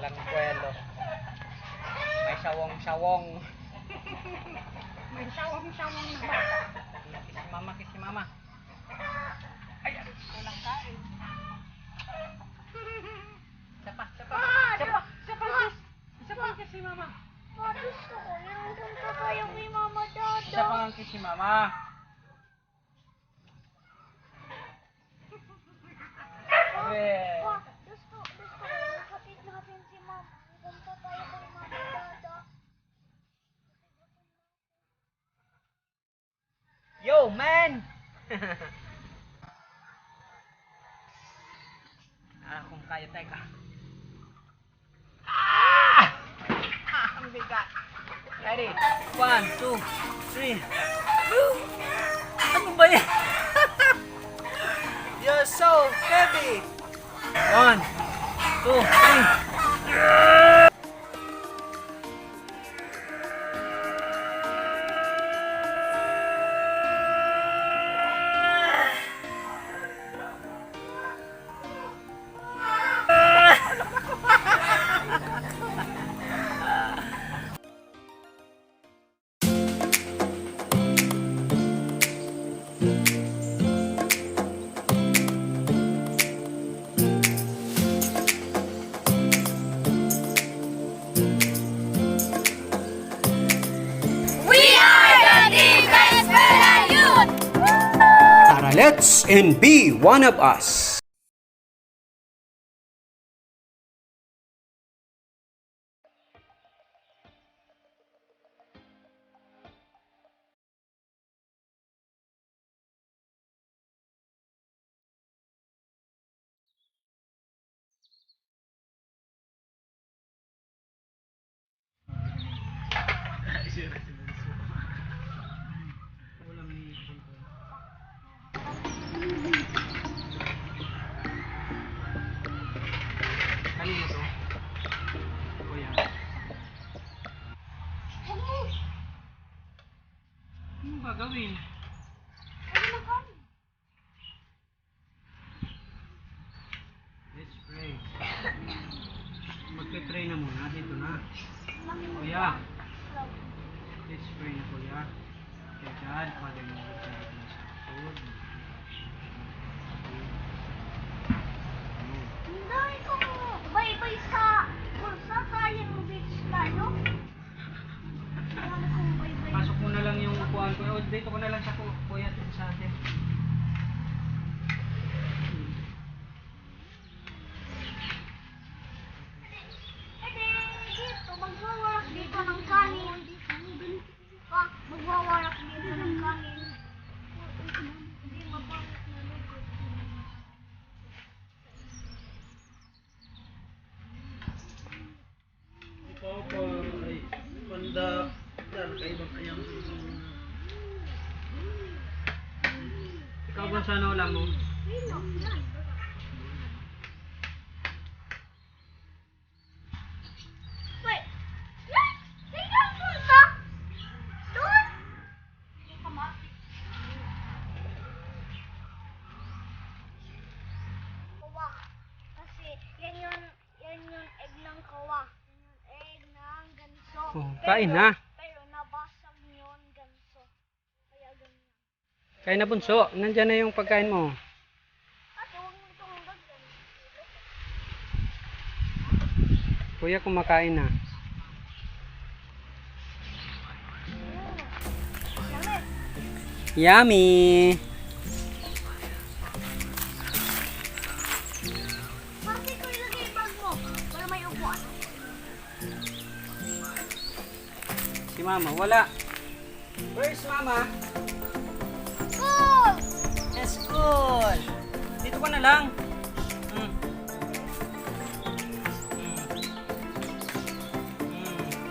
Walang kwelo. May sawong-sawong. May sawang-sawang na bata. Kiss si mama. Ay, kulang kain. Isa pa. Isa pa kiss si mama. Gusto ko yung punta kayo kay Mama Dada. Isa pa ang kiss si mama. Gusto ko yung kapit natin si Mama. Punta tayo kay Mama Dada. Yo, man! Kung kaya, teka. Ang bigat. Ready? 1, 2, 3. Ano ba yan? You're so heavy! 1, 2, 3. Tara, let's and be one of us. Kanino to? Kuya. Ano gagawin? Let's pray. Magpe-pray na muna. Dito na. Kuya. Let's pray na, kuya. Dear God, Father, in the name of food. Hindi ko. Bye-bye sa bulsa tayong beach tayo. Bye-bye. Pasok mo na lang yung upuan ko. O, dito ko na lang sa kuya dito sa atin. Dito, magwawarak dito ng kanin. Magwawarak dito ng kanin. Hindi mabangit na lugo. Papa, ay panda. Dahil kaibang kayang ikaw ba sana ulam mo? Wait! Tingnan mo sa! Doon! Kawa. Kasi yan yung egg ng kawa. Yan yung egg ng ganso. Oh, kain na. Pero nabasag yun ganso. Kaya ganyan. Kain na, bunso. Nandyan na yung pagkain mo. Ate, huwag mo itong lagyan. Kuya, kumakain na. Yummy! Yummy! Bakit ko ilagay yung bag mo? Para may upuan. Si mama, wala. Where's mama? Cool! Yes, cool. Dito ka na lang.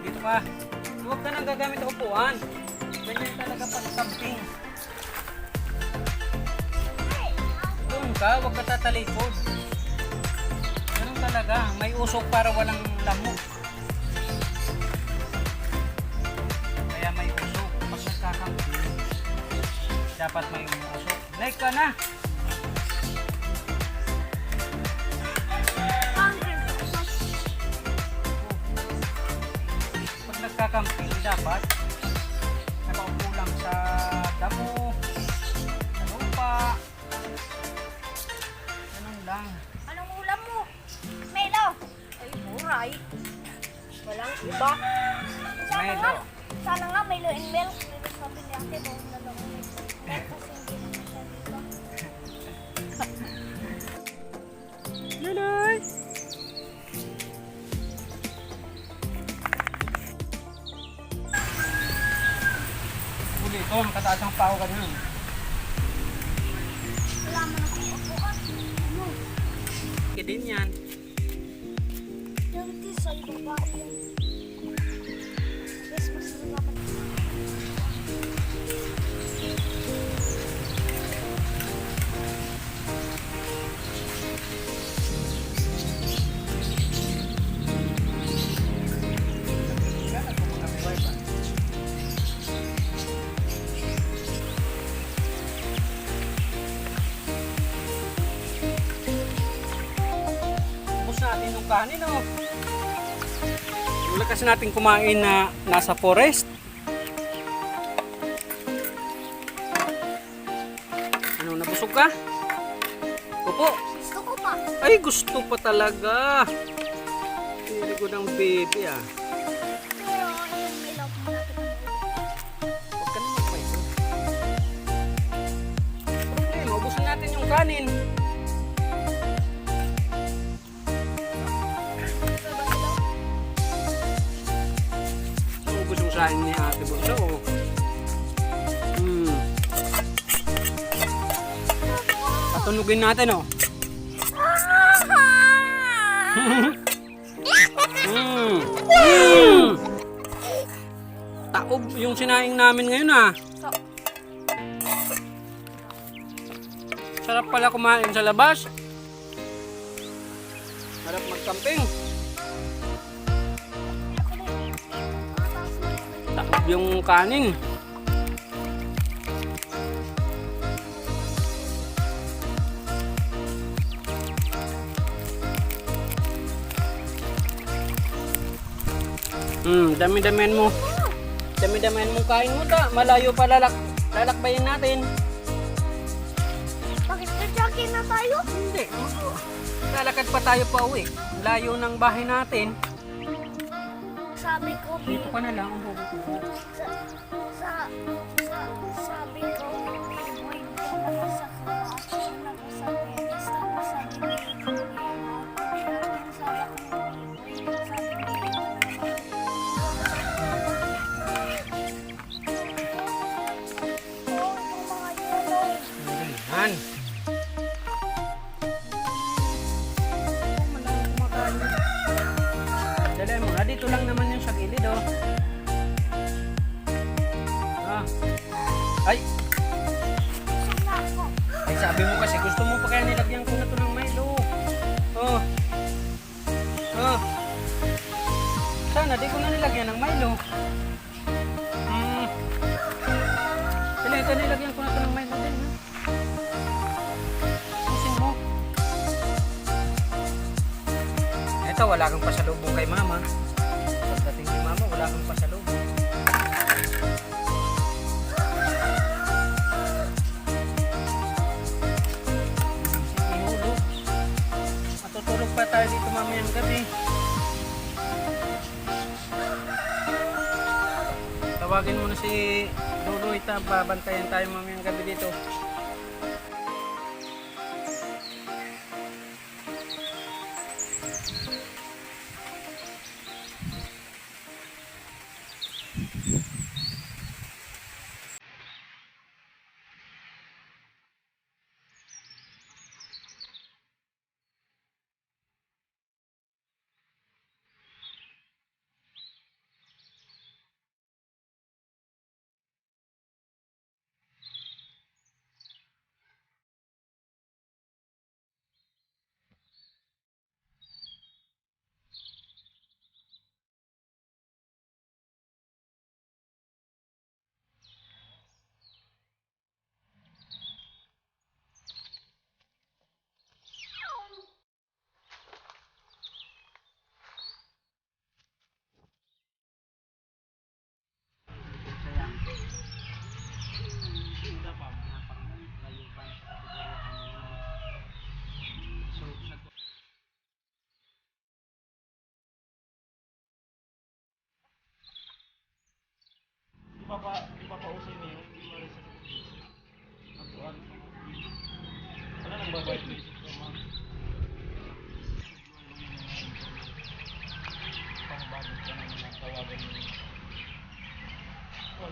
Dito ka. Huwag ka nang gagamit ng upuan. Ganyan talaga pag-camping. Doon ka, huwag ka tatalikod. Ganun talaga. May usok para walang lamok. Kaya may usok. Pag nagkakamping, dapat may usok. Like ka na. nagkakamping dapat nakaupo lang sa damo, sa lupa. Ganun lang. Anong ulam mo? Melo! Ay, buray. Walang iba. Melo. Sana nga Melo and milk. Pero sabi ni ate, bawang na lang ulit. Kasi hindi naman siya dito. Luloy! Uli ito, makataas ang pao ka nun. Wala mo na kung upuan. Ano? Kaya din yan. Yung tisa, yung babae yan. Yes, mas nalaman. Ubus natin yung kanin, oh. Wala kasi natin kumain na nasa forest. Ano, nabusog ka? Opo. Gusto ko pa. Ay, gusto pa talaga. Piniligod ng baby, ah. Pero yung Melo, malapit na ulit. Huwag ka na magpaito. Problema, ubusin natin yung kanin. Ubus yung saing ni Ate Bunso, oh. Patunugin natin, oh. Taob yung sinaing namin ngayon, ah. Sarap pala kumain sa labas. Sarap magcamping. Taob yung kanin. Dami-damihan mo. Dami-damihan mong kain mo ta. Malayo pa lalakbayin natin. Bakit na-jogging na tayo? Hindi. Lalakad pa tayo pa uwi. Layo ng bahay natin. Sabi ko, Dito ka na lang ang bubukuhan. sabi ko, wait ka naman sa class. Nag-usabi, tapos sabi ko, Yan. Dali mo na. Dito lang naman yung sa gilid, oh. Ah. Ay! Ay, sabi mo kasi gusto mo pa kaya nilagyan ko na to ng Milo. Oh. Oh. Sana di ko na nilagyan ng Milo. Ito nilagyan ko na to ng Milo din, ha? Pusin mo. Ito, wala kang pasalubong kay mama. Pagdating ni mama, wala kang pasalubong. Ihulog. Matutulog pa tayo dito mamayang gabi. Tawagin mo na si Dudoy, babantayan tayo mamayang gabi dito.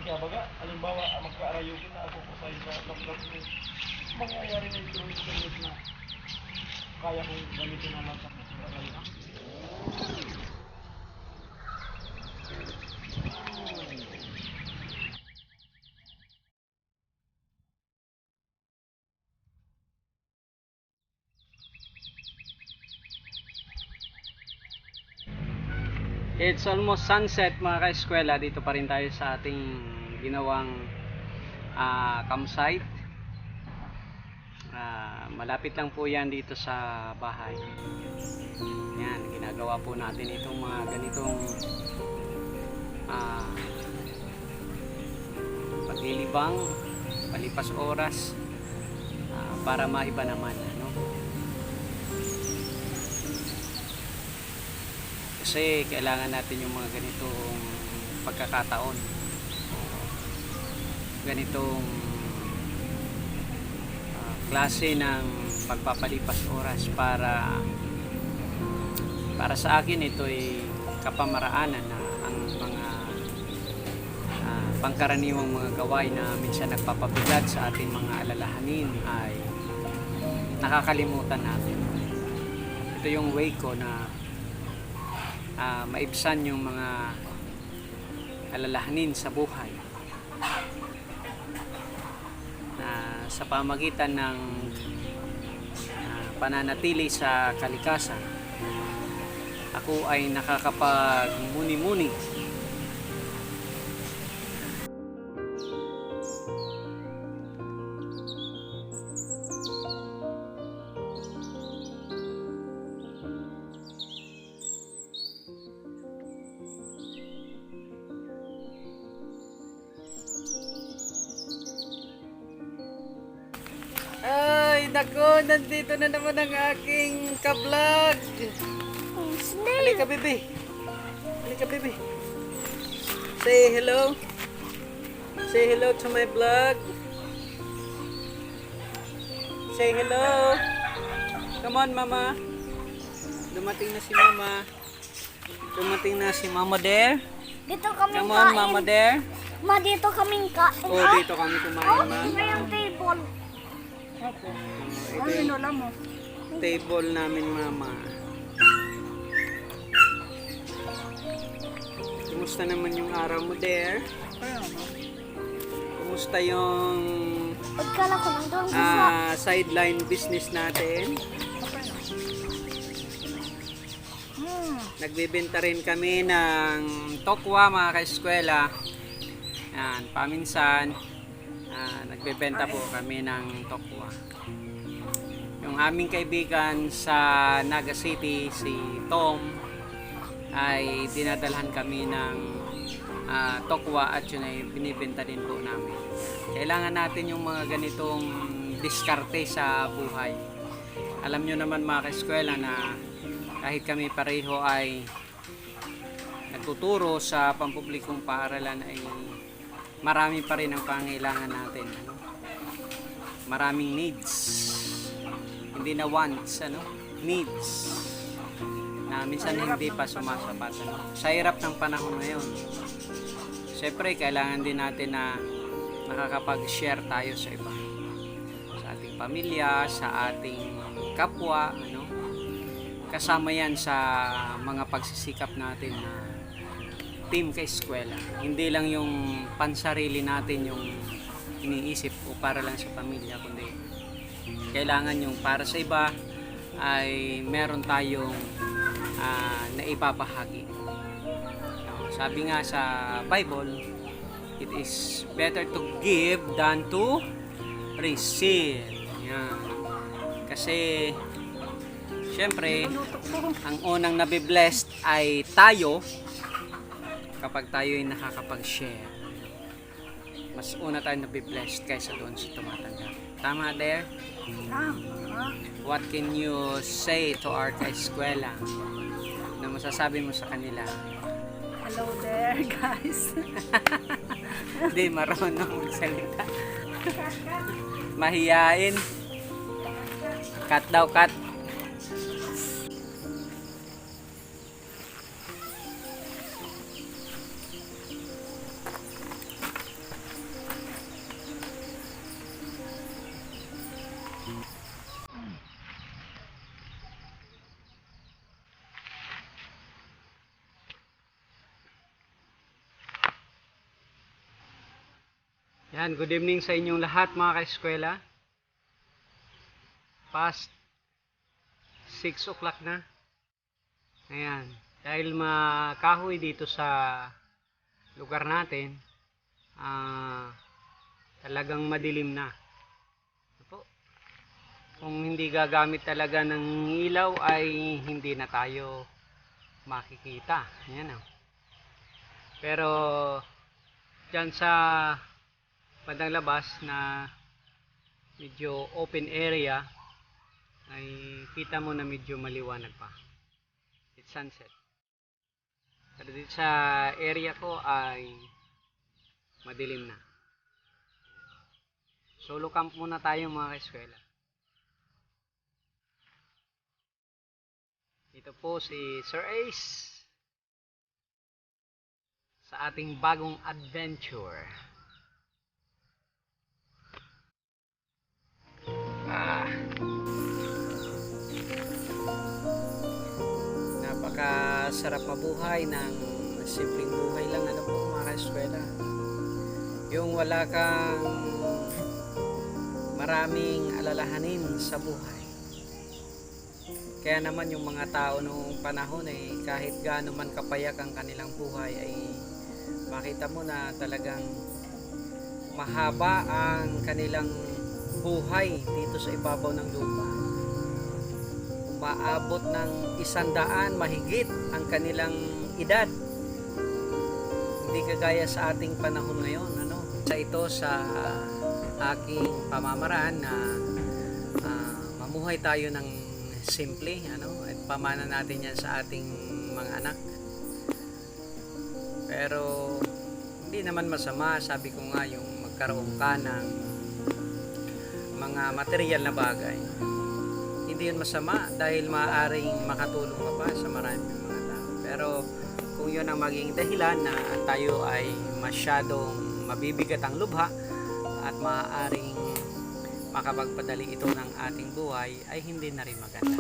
Kaya baga, halimbawa, magkaarayukin na ako sa laptop ko. Mangyayari na ito na kaya kong gamitin ang laptop ko sa talaga. It's almost sunset mga ka-eskwela. Dito pa rin tayo sa ating ginawang campsite. Malapit lang po yan dito sa bahay. Yan, ginagawa po natin itong mga ganitong paglilibang, palipas oras, para maiba naman, ano? Kasi kailangan natin yung mga ganitong pagkakataon, ganitong klase ng pagpapalipas oras para sa akin ito ay kapamaraanan na ang mga pangkaraniwang mga gawain na minsan nagpapabigat sa ating mga alalahanin ay nakakalimutan natin. Ito yung way ko na maibsan yung mga alalahanin sa buhay na sa pamagitan ng pananatili sa kalikasan. Ako ay nakakapagmuni-muni Nako, nandito na naman ang aking ka-vlog. Halika, bebe. Halika, bebe. Say hello. Say hello to my vlog. Say hello. Come on, mama. Dumating na si mama. Dumating na si mama there. Dito kami Come kain. on, mama there. Ma, dito kaming kain. Oh, dito kami kumain, ma. Ito yung table. Ito yung table namin, mama. Kumusta naman yung araw mo there? Kumusta yung Pagkala ko nang doon sa... sideline business natin? Nagbebenta rin kami ng tokwa, mga ka-eskwela. Yan, paminsan nagbebenta po kami ng tokwa. Yung aming kaibigan sa Naga City, si Tom, ay dinadalhan kami ng tokwa at yun ay binibenta din po namin. Kailangan natin yung mga ganitong diskarte sa buhay. Alam nyo naman, mga ka-eskwela, na kahit kami pareho ay nagtuturo sa pampublikong paaralan, ay marami pa rin ang pangailangan natin, ano? Maraming needs, hindi na wants, ano? Needs na minsan hindi pa sumasapat, ano? Sa hirap ng panahon ngayon, syempre kailangan din natin na nakakapag-share tayo sa iba, sa ating pamilya, sa ating kapwa, ano? Kasama yan sa mga pagsisikap natin na team ka-eskwela. Hindi lang yung pansarili natin yung iniisip o para lang sa pamilya, kundi kailangan yung para sa iba ay meron tayong naipapahagi. Sabi nga sa Bible, it is better to give than to receive. Yan. Kasi syempre ang unang nabiblessed ay tayo kapag tayo ay nakakapag-share. Mas una tayo nabiblessed kaysa doon sa tumatanggap. Tama there? What can you say to our ka-eskwela na masasabi mo sa kanila? Hello there, guys. Hindi marunong magsalita. Mahiyain. Cut daw, cut. Yan, good evening sa inyong lahat mga ka-eskwela. Past 6 o'clock na. Ayan, dahil makahoy dito sa lugar natin, talagang madilim na. Ito. Kung hindi gagamit talaga ng ilaw ay hindi na tayo makikita. Ayan o. Pero dyan sa bandang labas na medyo open area ay kita mo na medyo maliwanag pa. It's sunset. Pero dito sa area ko ay madilim na. Solo camp muna tayo mga ka-eskwela. Ito po si Sir Ace sa ating bagong adventure. Napakasarap mabuhay ng simpleng buhay lang ano po mga ka-eskwela. Yung wala kang maraming alalahanin sa buhay. Kaya naman yung mga tao noong panahon ay kahit gaano man kapayak ang kanilang buhay ay makita mo na talagang mahaba ang kanilang buhay dito sa ibabaw ng lupa. Umaabot ng 100 mahigit ang kanilang edad. Hindi kagaya sa ating panahon ngayon, ano? Sa ito sa aking pamamaraan na mamuhay tayo ng simple, ano? At pamana natin yan sa ating mga anak. Pero hindi naman masama, sabi ko nga, yung magkaroon ka ng mga material na bagay. Hindi yun masama dahil maaaring makatulong ka pa sa maraming mga tao. Pero kung yun ang maging dahilan na tayo ay masyadong mabibigat ang lubha at maaaring makapagpadali ito ng ating buhay ay hindi na rin maganda.